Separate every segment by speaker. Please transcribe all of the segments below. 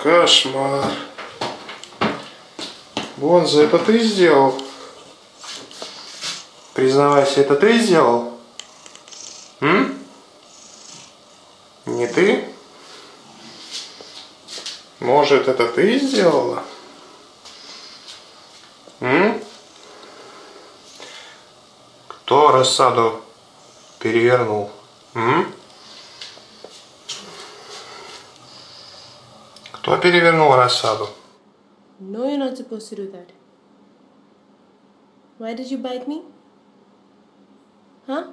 Speaker 1: Кошмар. Бонза, это ты сделал? Признавайся, это ты сделал? Не ты? Может, это ты сделала? Кто рассаду перевернул? Кто перевернул рассаду?
Speaker 2: No, you're not supposed to do that. Why did you bite me? Huh?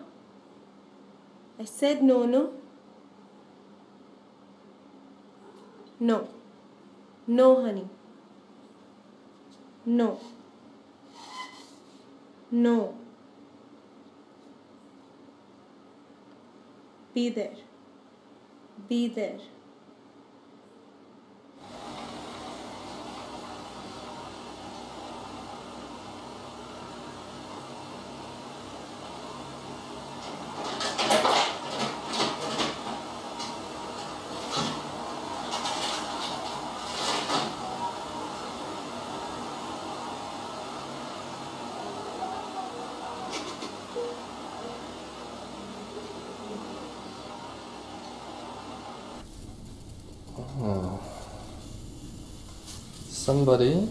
Speaker 2: I said no, no? No. No, honey. No. No. Be there. Be there.
Speaker 3: Oh. Somebody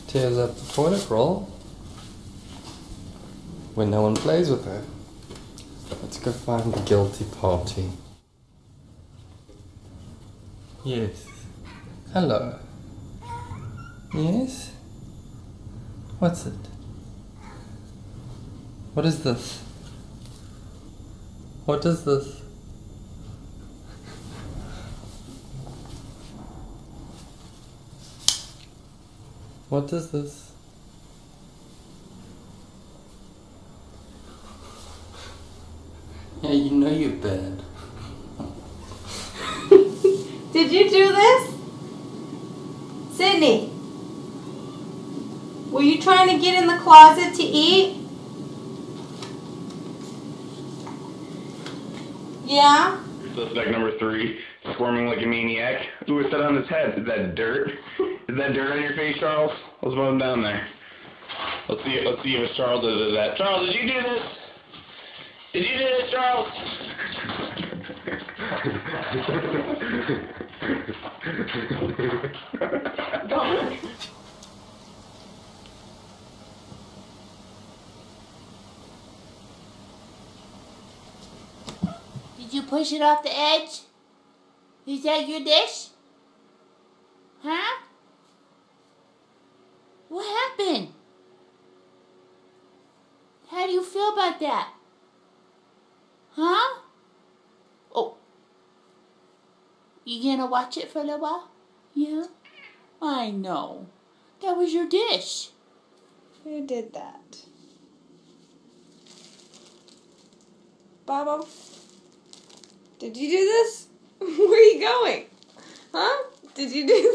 Speaker 3: tears up the toilet roll when no one plays with it. Let's go find the guilty party. Yes. Hello. Yes? What's it? What is this? What is this? What is this? Yeah, you know you're bad.
Speaker 2: Did you do this? Sydney? Were you trying to get in the closet to eat? Yeah?
Speaker 4: Suspect number 3, squirming like a maniac. Ooh, what's that on his head? Is that dirt? Is that dirt on your face, Charles? Let's put him down there. Let's see if it's Charles that did that. Charles, did you do this? Did you do this, Charles?
Speaker 5: Did you push it off the edge? Is that your dish? Huh? What happened? How do you feel about that? Huh? Oh. You gonna watch it for a little while? Yeah? I know. That was your dish.
Speaker 2: Who did that? Baba? Did you do this? Where are you going? Huh? Did you do this?